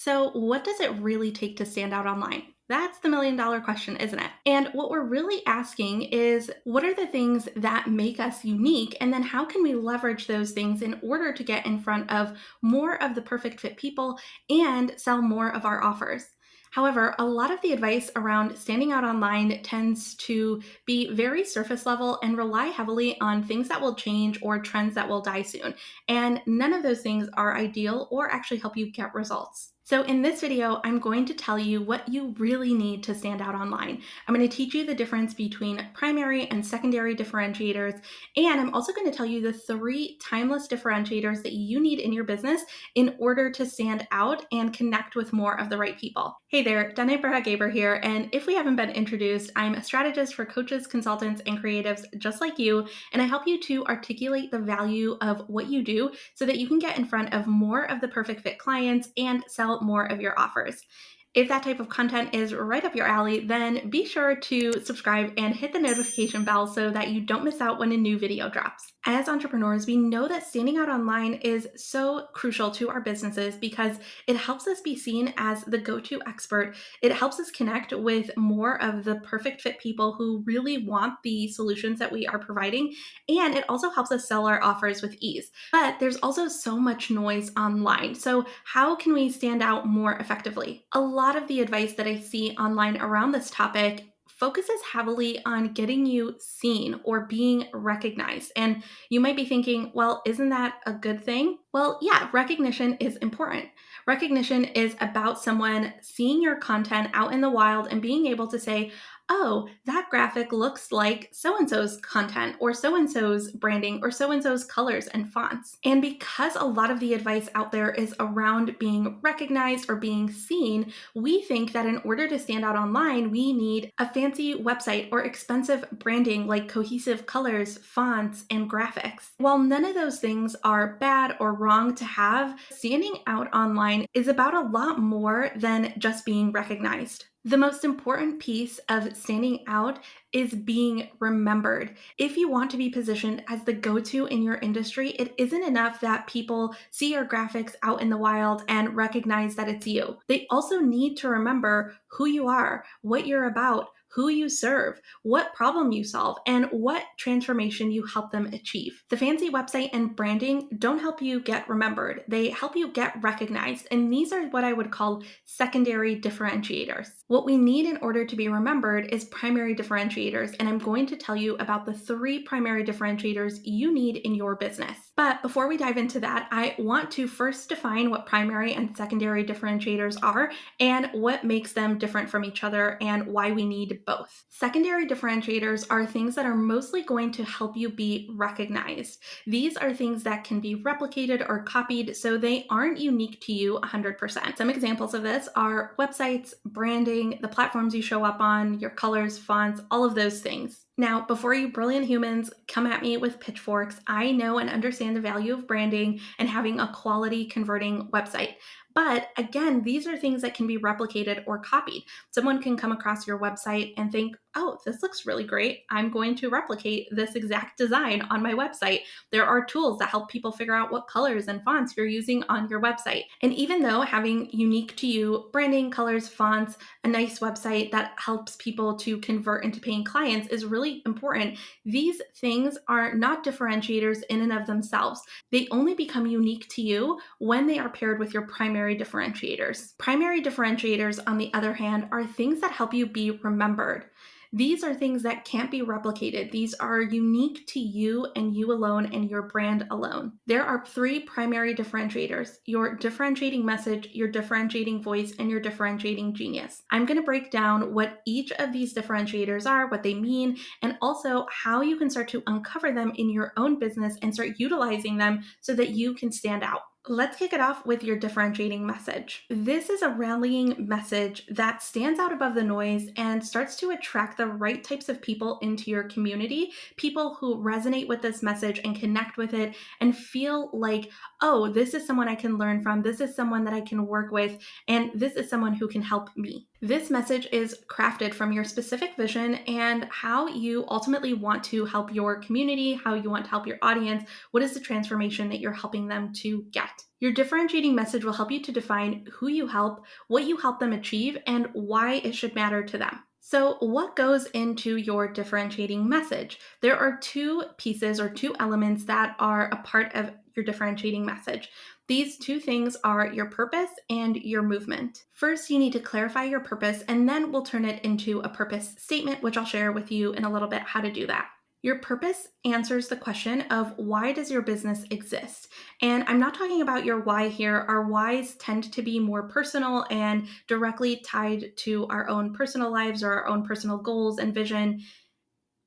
So, what does it really take to stand out online? That's the $1 million question, isn't it? And what we're really asking is what are the things that make us unique? And then how can we leverage those things in order to get in front of more of the perfect fit people and sell more of our offers? However, a lot of the advice around standing out online tends to be very surface level and rely heavily on things that will change or trends that will die soon. And none of those things are ideal or actually help you get results. So, in this video, I'm going to tell you what you really need to stand out online. I'm going to teach you the difference between primary and secondary differentiators, and I'm also going to tell you the three timeless differentiators that you need in your business in order to stand out and connect with more of the right people. Hey there, Danae Gaber here, and if we haven't been introduced, I'm a strategist for coaches, consultants, and creatives just like you, and I help you to articulate the value of what you do so that you can get in front of more of the perfect fit clients and sell more of your offers. If that type of content is right up your alley, then be sure to subscribe and hit the notification bell so that you don't miss out when a new video drops. As entrepreneurs, we know that standing out online is so crucial to our businesses because it helps us be seen as the go-to expert. It helps us connect with more of the perfect fit people who really want the solutions that we are providing, and it also helps us sell our offers with ease. But there's also so much noise online. So, how can we stand out more effectively? A lot of the advice that I see online around this topic focuses heavily on getting you seen or being recognized. And you might be thinking, well, isn't that a good thing? Well, yeah, recognition is important. Recognition is about someone seeing your content out in the wild and being able to say, oh, that graphic looks like so and so's content or so and so's branding or so and so's colors and fonts. And because a lot of the advice out there is around being recognized or being seen, we think that in order to stand out online, we need a fancy website or expensive branding like cohesive colors, fonts, and graphics. While none of those things are bad or wrong to have, standing out online is about a lot more than just being recognized. The most important piece of standing out is being remembered. If you want to be positioned as the go-to in your industry, it isn't enough that people see your graphics out in the wild and recognize that it's you. They also need to remember who you are, what you're about, who you serve, what problem you solve, and what transformation you help them achieve. The fancy website and branding don't help you get remembered. They help you get recognized, and these are what I would call secondary differentiators. What we need in order to be remembered is primary differentiators, and I'm going to tell you about the three primary differentiators you need in your business. But before we dive into that, I want to first define what primary and secondary differentiators are and what makes them different from each other and why we need both. Secondary differentiators are things that are mostly going to help you be recognized. These are things that can be replicated or copied, so they aren't unique to you 100%. Some examples of this are websites, branding, the platforms you show up on, your colors, fonts, all of those things. Now, before you brilliant humans come at me with pitchforks, I know and understand the value of branding and having a quality converting website. But again, these are things that can be replicated or copied. Someone can come across your website and think, oh, this looks really great. I'm going to replicate this exact design on my website. There are tools that help people figure out what colors and fonts you're using on your website. And even though having unique to you branding, colors, fonts, a nice website that helps people to convert into paying clients is really important, these things are not differentiators in and of themselves. They only become unique to you when they are paired with your primary differentiators. Primary differentiators, on the other hand, are things that help you be remembered. These are things that can't be replicated. These are unique to you and you alone and your brand alone. There are three primary differentiators: your differentiating message, your differentiating voice, and your differentiating genius. I'm going to break down what each of these differentiators are, what they mean, and also how you can start to uncover them in your own business and start utilizing them so that you can stand out. Let's kick it off with your differentiating message. This is a rallying message that stands out above the noise and starts to attract the right types of people into your community, people who resonate with this message and connect with it and feel like, oh, this is someone I can learn from, this is someone that I can work with, and this is someone who can help me. This message is crafted from your specific vision and how you ultimately want to help your community, how you want to help your audience. What is the transformation that you're helping them to get? what. Your differentiating message will help you to define who you help, what you help them achieve, and why it should matter to them. So, what goes into your differentiating message? There are two pieces or two elements that are a part of your differentiating message. These two things are your purpose and your movement. First, you need to clarify your purpose, and then we'll turn it into a purpose statement, which I'll share with you in a little bit how to do that. Your purpose answers the question of why does your business exist? And I'm not talking about your why here. Our whys tend to be more personal and directly tied to our own personal lives or our own personal goals and vision.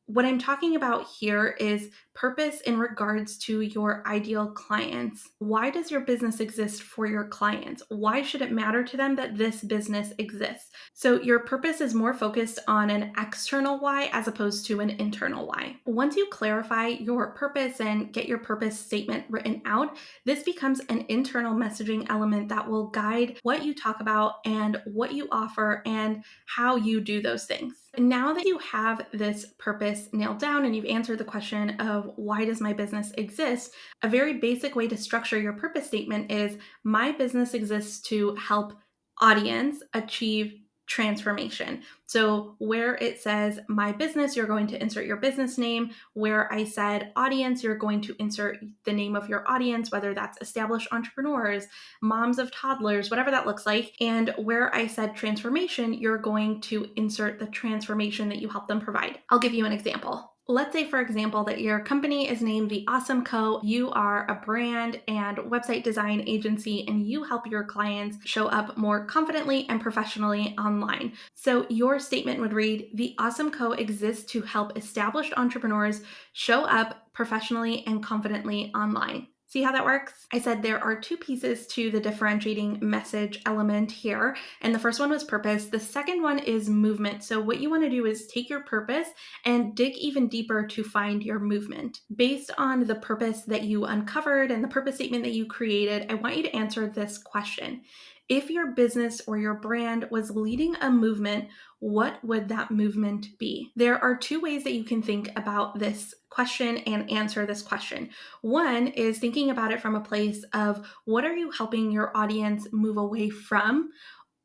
What I'm talking about here is purpose in regards to your ideal clients. Why does your business exist for your clients? Why should it matter to them that this business exists? So, your purpose is more focused on an external why as opposed to an internal why. Once you clarify your purpose and get your purpose statement written out, this becomes an internal messaging element that will guide what you talk about and what you offer and how you do those things. Now that you have this purpose nailed down and you've answered the question of why does my business exist, a very basic way to structure your purpose statement is my business exists to help audience achieve transformation. So where it says my business, you're going to insert your business name. Where I said audience, you're going to insert the name of your audience, whether that's established entrepreneurs, moms of toddlers, whatever that looks like. And where I said transformation, you're going to insert the transformation that you help them provide. I'll give you an example. Let's say, for example, that your company is named The Awesome Co. You are a brand and website design agency, and you help your clients show up more confidently and professionally online. So your statement would read, The Awesome Co. exists to help established entrepreneurs show up professionally and confidently online. See how that works? I said there are two pieces to the differentiating message element here. And the first one was purpose. The second one is movement. So what you want to do is take your purpose and dig even deeper to find your movement. Based on the purpose that you uncovered and the purpose statement that you created, I want you to answer this question. If your business or your brand was leading a movement, what would that movement be? There are two ways that you can think about this question and answer this question. One is thinking about it from a place of what are you helping your audience move away from?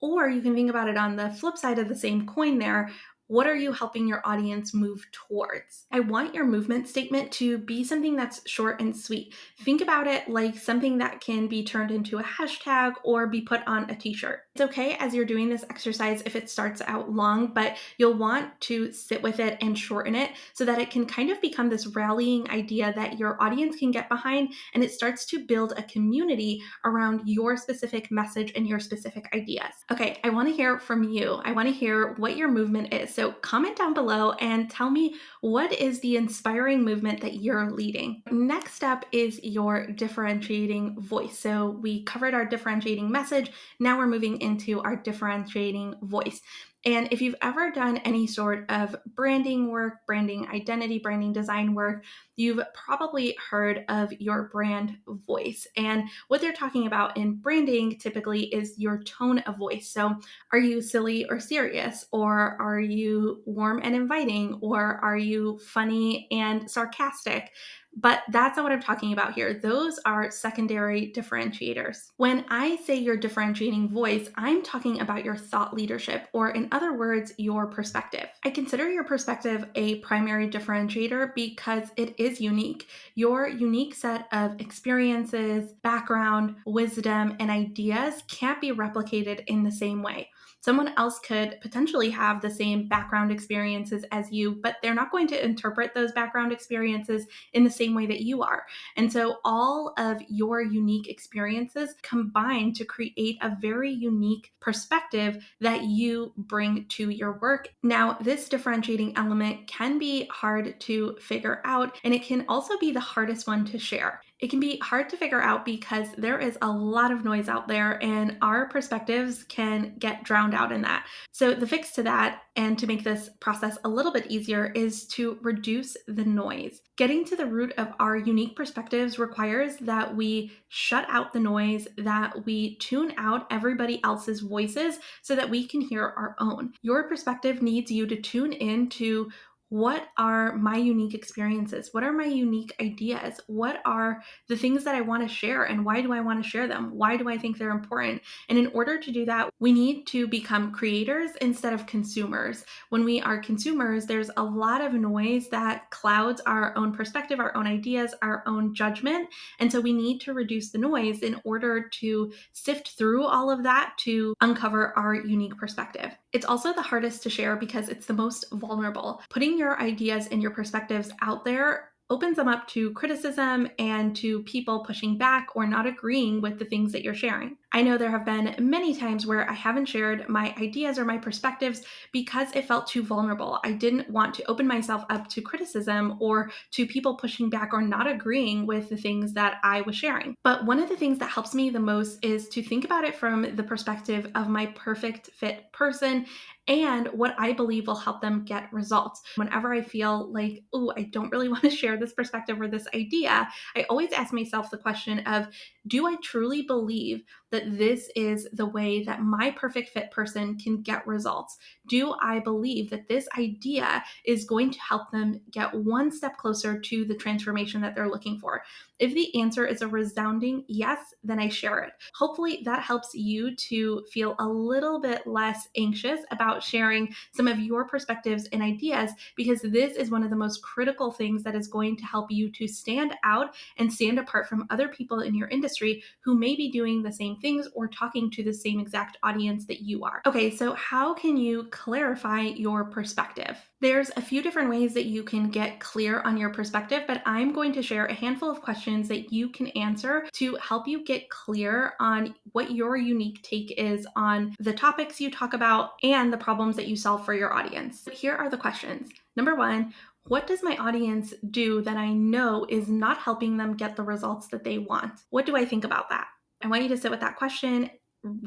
Or you can think about it on the flip side of the same coin there. What are you helping your audience move towards? I want your movement statement to be something that's short and sweet. Think about it like something that can be turned into a hashtag or be put on a t-shirt. It's okay as you're doing this exercise if it starts out long, but you'll want to sit with it and shorten it so that it can kind of become this rallying idea that your audience can get behind, and it starts to build a community around your specific message and your specific ideas. Okay, I want to hear from you. I want to hear what your movement is. So comment down below and tell me what is the inspiring movement that you're leading. Next up is your differentiating voice. So we covered our differentiating message. Now we're moving into our differentiating voice. And if you've ever done any sort of branding work, branding identity, branding design work, you've probably heard of your brand voice. And what they're talking about in branding typically is your tone of voice. So are you silly or serious? Or are you warm and inviting? Or are you funny and sarcastic? But that's not what I'm talking about here. Those are secondary differentiators. When I say your differentiating voice, I'm talking about your thought leadership, or in other words, your perspective. I consider your perspective a primary differentiator because it is unique. Your unique set of experiences, background, wisdom, and ideas can't be replicated in the same way. Someone else could potentially have the same background experiences as you, but they're not going to interpret those background experiences in the same way that you are. And so all of your unique experiences combine to create a very unique perspective that you bring to your work. Now, this differentiating element can be hard to figure out, and it can also be the hardest one to share. It can be hard to figure out because there is a lot of noise out there, and our perspectives can get drowned out in that. So the fix to that, and to make this process a little bit easier, is to reduce the noise. Getting to the root of our unique perspectives requires that we shut out the noise, that we tune out everybody else's voices so that we can hear our own. Your perspective needs you to tune into What are my unique experiences? What are my unique ideas? What are the things that I want to share and why do I want to share them? Why do I think they're important? And in order to do that, we need to become creators instead of consumers. When we are consumers, there's a lot of noise that clouds our own perspective, our own ideas, our own judgment. And so we need to reduce the noise in order to sift through all of that to uncover our unique perspective. It's also the hardest to share because it's the most vulnerable. Putting your ideas and your perspectives out there opens them up to criticism and to people pushing back or not agreeing with the things that you're sharing. I know there have been many times where I haven't shared my ideas or my perspectives because it felt too vulnerable. I didn't want to open myself up to criticism or to people pushing back or not agreeing with the things that I was sharing. But one of the things that helps me the most is to think about it from the perspective of my perfect fit person and what I believe will help them get results. Whenever I feel like, oh, I don't really want to share this perspective or this idea, I always ask myself the question of, do I truly believe that this is the way that my perfect fit person can get results? Do I believe that this idea is going to help them get one step closer to the transformation that they're looking for? If the answer is a resounding yes, then I share it. Hopefully, that helps you to feel a little bit less anxious about sharing some of your perspectives and ideas, because this is one of the most critical things that is going to help you to stand out and stand apart from other people in your industry who may be doing the same things or talking to the same exact audience that you are. Okay, so how can you clarify your perspective? There's a few different ways that you can get clear on your perspective, but I'm going to share a handful of questions that you can answer to help you get clear on what your unique take is on the topics you talk about and the problems that you solve for your audience. Here are the questions. Number one, what does my audience do that I know is not helping them get the results that they want? What do I think about that? I want you to sit with that question,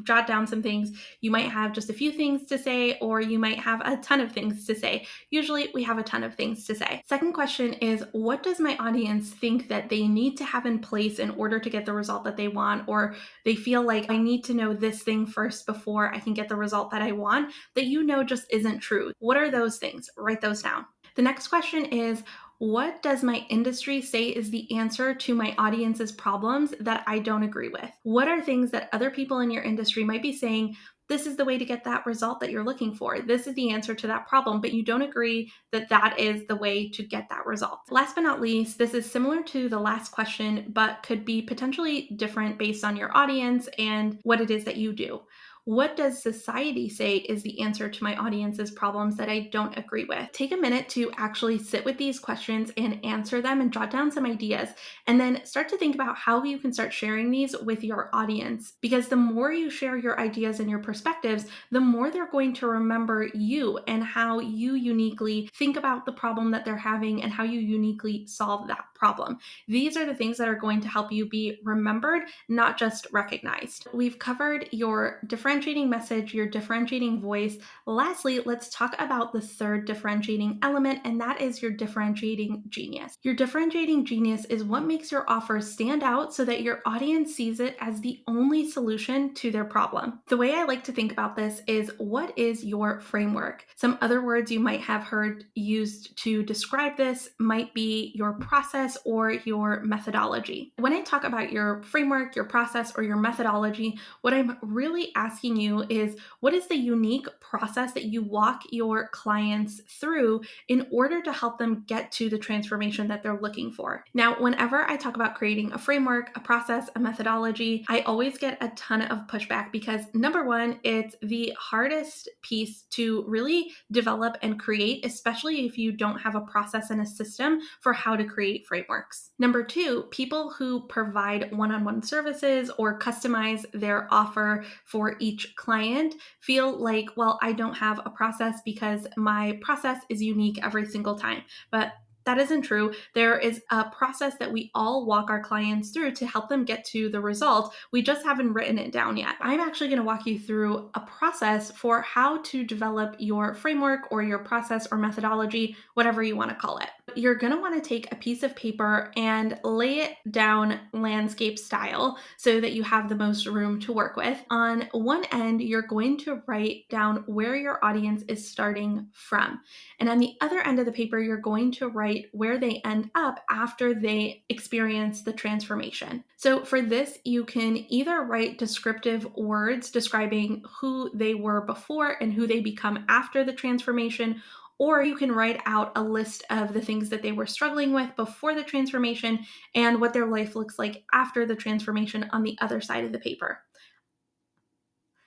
jot down some things. You might have just a few things to say, or you might have a ton of things to say. Usually we have a ton of things to say. Second question is, what does my audience think that they need to have in place in order to get the result that they want? Or they feel like I need to know this thing first before I can get the result that I want, that you know just isn't true. What are those things? Write those down. The next question is, what does my industry say is the answer to my audience's problems that I don't agree with? What are things that other people in your industry might be saying, this is the way to get that result that you're looking for? This is the answer to that problem, but you don't agree that that is the way to get that result. Last but not least, this is similar to the last question, but could be potentially different based on your audience and what it is that you do. What does society say is the answer to my audience's problems that I don't agree with? Take a minute to actually sit with these questions and answer them and jot down some ideas. And then start to think about how you can start sharing these with your audience. Because the more you share your ideas and your perspectives, the more they're going to remember you and how you uniquely think about the problem that they're having and how you uniquely solve that problem. These are the things that are going to help you be remembered, not just recognized. We've covered your differentiating message, your differentiating voice. Lastly, let's talk about the third differentiating element, and that is your differentiating genius. Your differentiating genius is what makes your offer stand out so that your audience sees it as the only solution to their problem. The way I like to think about this is, what is your framework? Some other words you might have heard used to describe this might be your process or your methodology. When I talk about your framework, your process, or your methodology, what I'm really asking you is, what is the unique process that you walk your clients through in order to help them get to the transformation that they're looking for? Now, whenever I talk about creating a framework, a process, a methodology, I always get a ton of pushback because number one, it's the hardest piece to really develop and create, especially if you don't have a process and a system for how to create frameworks. Number two, people who provide one-on-one services or customize their offer for each client feel like, well, I don't have a process because my process is unique every single time. But That isn't true. There is a process that we all walk our clients through to help them get to the result. We just haven't written it down yet. I'm actually going to walk you through a process for how to develop your framework or your process or methodology, whatever you want to call it. You're going to want to take a piece of paper and lay it down landscape style so that you have the most room to work with. On one end, you're going to write down where your audience is starting from. And on the other end of the paper, you're going to write where they end up after they experience the transformation. So for this, you can either write descriptive words describing who they were before and who they become after the transformation, or you can write out a list of the things that they were struggling with before the transformation and what their life looks like after the transformation on the other side of the paper.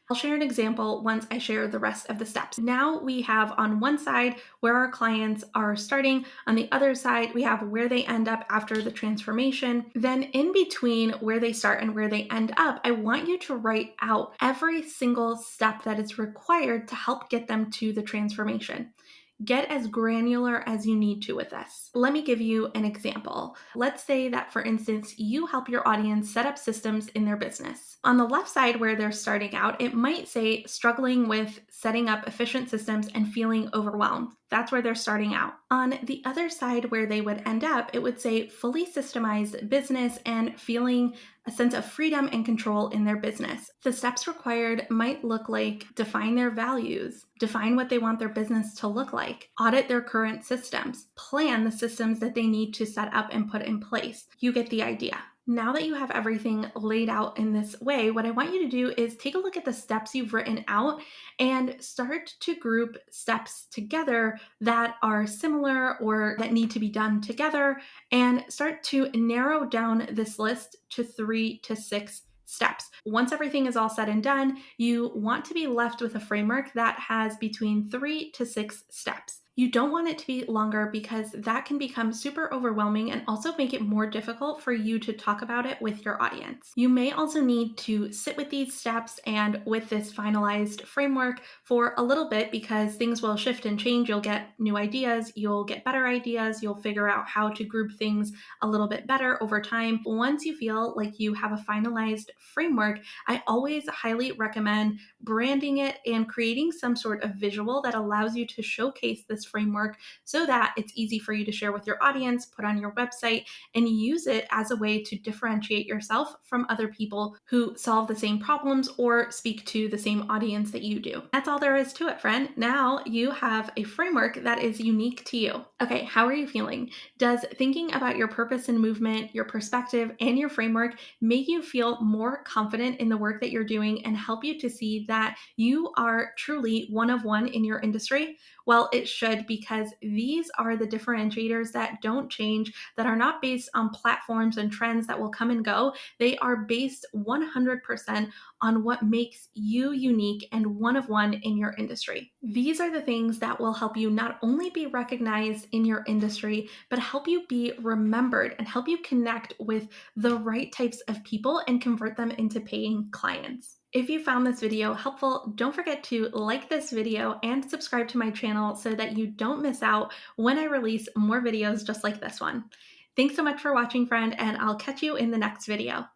I'll share an example once I share the rest of the steps. Now we have on one side where our clients are starting. On the other side, we have where they end up after the transformation. Then in between where they start and where they end up, I want you to write out every single step that is required to help get them to the transformation. Get as granular as you need to with this. Let me give you an example. Let's say that, for instance, you help your audience set up systems in their business. On the left side, where they're starting out, it might say struggling with setting up efficient systems and feeling overwhelmed. That's where they're starting out. On the other side, where they would end up, it would say fully systemized business and feeling a sense of freedom and control in their business. The steps required might look like define their values, define what they want their business to look like, audit their current systems, plan the systems that they need to set up and put in place. You get the idea. Now that you have everything laid out in this way, what I want you to do is take a look at the steps you've written out and start to group steps together that are similar or that need to be done together, and start to narrow down this list to 3 to 6 steps. Once everything is all said and done, you want to be left with a framework that has between 3 to 6 steps. You don't want it to be longer because that can become super overwhelming and also make it more difficult for you to talk about it with your audience. You may also need to sit with these steps and with this finalized framework for a little bit because things will shift and change. You'll get new ideas, you'll get better ideas, you'll figure out how to group things a little bit better over time. Once you feel like you have a finalized framework, I always highly recommend branding it and creating some sort of visual that allows you to showcase this framework so that it's easy for you to share with your audience, put on your website, and use it as a way to differentiate yourself from other people who solve the same problems or speak to the same audience that you do. That's all there is to it, friend. Now you have a framework that is unique to you. Okay, how are you feeling? Does thinking about your purpose and movement, your perspective, and your framework make you feel more confident in the work that you're doing and help you to see that you are truly one of one in your industry? Well, it should, because these are the differentiators that don't change, that are not based on platforms and trends that will come and go. They are based 100% on what makes you unique and one of one in your industry. These are the things that will help you not only be recognized in your industry, but help you be remembered and help you connect with the right types of people and convert them into paying clients. If you found this video helpful, don't forget to like this video and subscribe to my channel so that you don't miss out when I release more videos just like this one. Thanks so much for watching, friend, and I'll catch you in the next video.